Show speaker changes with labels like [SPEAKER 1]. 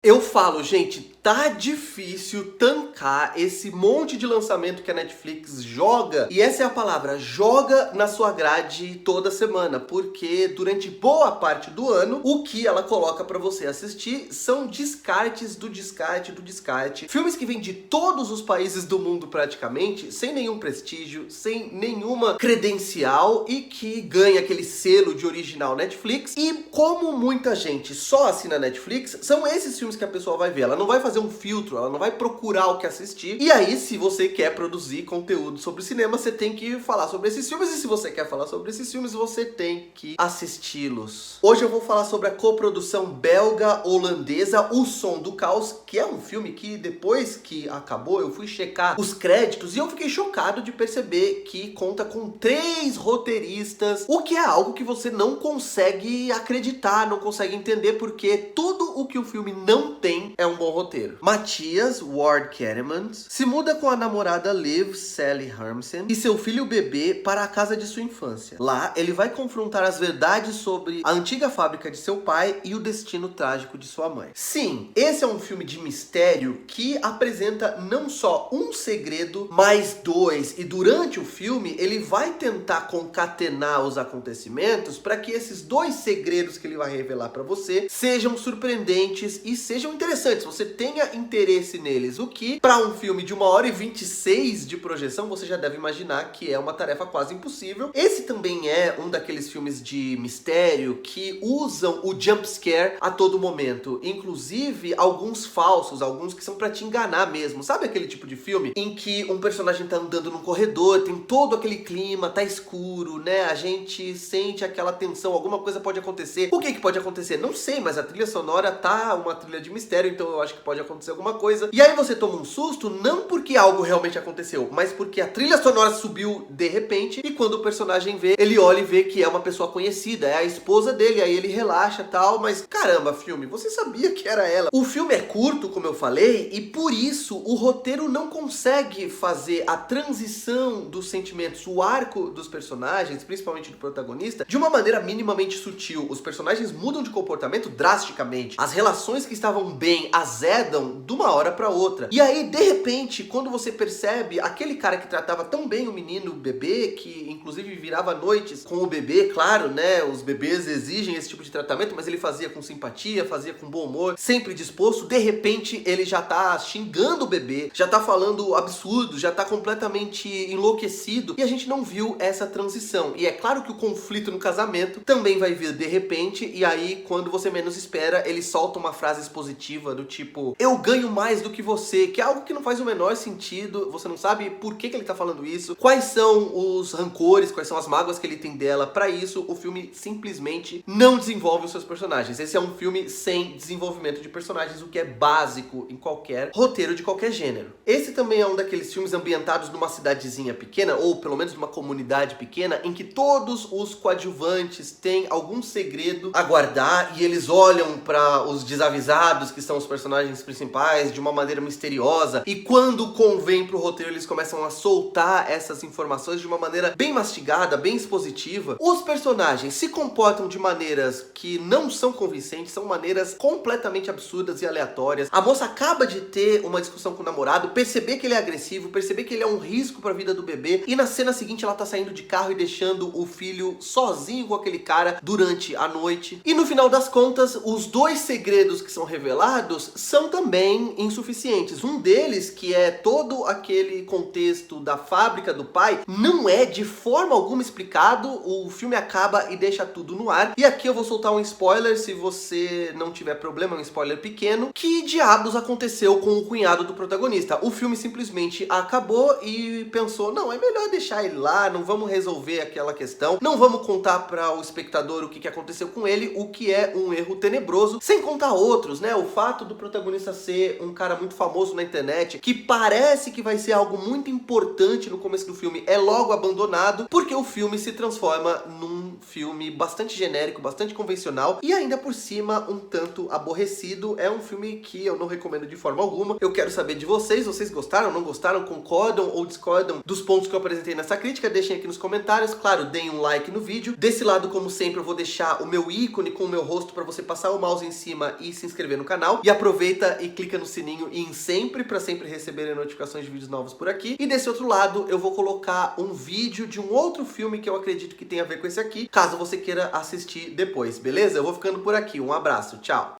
[SPEAKER 1] Eu falo, gente, tá difícil tancar esse monte de lançamento que a Netflix joga, e essa é a palavra, joga na sua grade toda semana, porque durante boa parte do ano, o que ela coloca pra você assistir são descartes do descarte do descarte. Filmes que vêm de todos os países do mundo praticamente, sem nenhum prestígio, sem nenhuma credencial e que ganha aquele selo de original Netflix. E como muita gente só assina Netflix, são esses filmes que a pessoa vai ver. Ela não vai fazer um filtro, ela não vai procurar o que assistir. E aí, se você quer produzir conteúdo sobre cinema, você tem que falar sobre esses filmes. E se você quer falar sobre esses filmes, você tem que assisti-los. Hoje eu vou falar sobre a coprodução belga-holandesa O Som do Caos, que é um filme que depois que acabou, eu fui checar os créditos e eu fiquei chocado de perceber que conta com 3 roteiristas, o que é algo que você não consegue acreditar, não consegue entender, porque tudo o que o filme não tem é um bom roteiro. Matthias Ward Keremans se muda com a namorada Liv Sally Hermsen e seu filho bebê para a casa de sua infância. Lá, ele vai confrontar as verdades sobre a antiga fábrica de seu pai e o destino trágico de sua mãe. Sim, esse é um filme de mistério que apresenta não só um segredo, mas 2. E durante o filme, ele vai tentar concatenar os acontecimentos para que esses 2 segredos que ele vai revelar para você sejam surpreendentes e sejam interessantes, você tenha interesse neles, o que, para um filme de 1h26 de projeção, você já deve imaginar que é uma tarefa quase impossível. Esse também é um daqueles filmes de mistério que usam o jump scare a todo momento, inclusive alguns falsos, alguns que são pra te enganar mesmo. Sabe aquele tipo de filme em que um personagem tá andando num corredor, tem todo aquele clima, tá escuro, né? A gente sente aquela tensão, alguma coisa pode acontecer. O que pode acontecer? Não sei, mas a trilha sonora tá uma trilha de mistério, então eu acho que pode acontecer alguma coisa. E aí você toma um susto, não porque algo realmente aconteceu, mas porque a trilha sonora subiu de repente, e quando o personagem vê, ele olha e vê que é uma pessoa conhecida, é a esposa dele, aí ele relaxa e tal, mas caramba, filme, você sabia que era ela. O filme é curto, como eu falei, e por isso o roteiro não consegue fazer a transição dos sentimentos, o arco dos personagens, principalmente do protagonista, de uma maneira minimamente sutil. Os personagens mudam de comportamento drasticamente. As relações que estavam bem azedam de uma hora pra outra. E aí, de repente, quando você percebe aquele cara que tratava tão bem o menino, o bebê, que inclusive virava noites com o bebê, claro, né? Os bebês exigem esse tipo de tratamento, mas ele fazia com simpatia, fazia com bom humor, sempre disposto. De repente, ele já tá xingando o bebê, já tá falando absurdo, já tá completamente enlouquecido. E a gente não viu essa transição. E é claro que o conflito no casamento também vai vir de repente, e aí, quando você menos espera, ele solta uma frase expositiva do tipo, eu ganho mais do que você, que é algo que não faz o menor sentido, você não sabe por que ele tá falando isso, quais são os rancores, quais são as mágoas que ele tem dela. Pra isso, o filme simplesmente não desenvolve os seus personagens. Esse é um filme sem desenvolvimento de personagens, o que é básico em qualquer roteiro de qualquer gênero. Esse também é um daqueles filmes ambientados numa cidadezinha pequena, ou pelo menos numa comunidade pequena, em que todos os coadjuvantes têm algum segredo a guardar e eles olham para os desavisados, que são os personagens principais, de uma maneira misteriosa, e quando convém pro roteiro eles começam a soltar essas informações de uma maneira bem mastigada, bem expositiva. Os personagens se comportam de maneiras que não são convincentes, são maneiras completamente absurdas e aleatórias. A moça acaba de ter uma discussão com o namorado, perceber que ele é agressivo, perceber que ele é um risco para a vida do bebê, e na cena seguinte ela tá saindo de carro e deixando o filho sozinho com aquele cara durante a noite. E no final das contas, os 2 segredos que são revelados são também insuficientes. Um deles, que é todo aquele contexto da fábrica do pai, não é de forma alguma explicado. O filme acaba e deixa tudo no ar. E aqui eu vou soltar um spoiler, se você não tiver problema, um spoiler pequeno. Que diabos aconteceu com o cunhado do protagonista? O filme simplesmente acabou e pensou, não, é melhor deixar ele lá, não vamos resolver aquela questão, não vamos contar para o espectador o que aconteceu com ele, o que é um erro tenebroso, sem contar outros, né? O fato do protagonista a ser um cara muito famoso na internet, que parece que vai ser algo muito importante no começo do filme, é logo abandonado, porque o filme se transforma num filme bastante genérico, bastante convencional e ainda por cima um tanto aborrecido. É um filme que eu não recomendo de forma alguma. Eu quero saber de vocês gostaram, não gostaram, concordam ou discordam dos pontos que eu apresentei nessa crítica? Deixem aqui nos comentários. Claro, deem um like no vídeo. Desse lado, como sempre, eu vou deixar o meu ícone com o meu rosto para você passar o mouse em cima e se inscrever no canal. E aproveita e clica no sininho em sempre para sempre receberem notificações de vídeos novos por aqui. E desse outro lado, eu vou colocar um vídeo de um outro filme que eu acredito que tem a ver com esse aqui, caso você queira assistir depois, beleza? Eu vou ficando por aqui. Um abraço, tchau!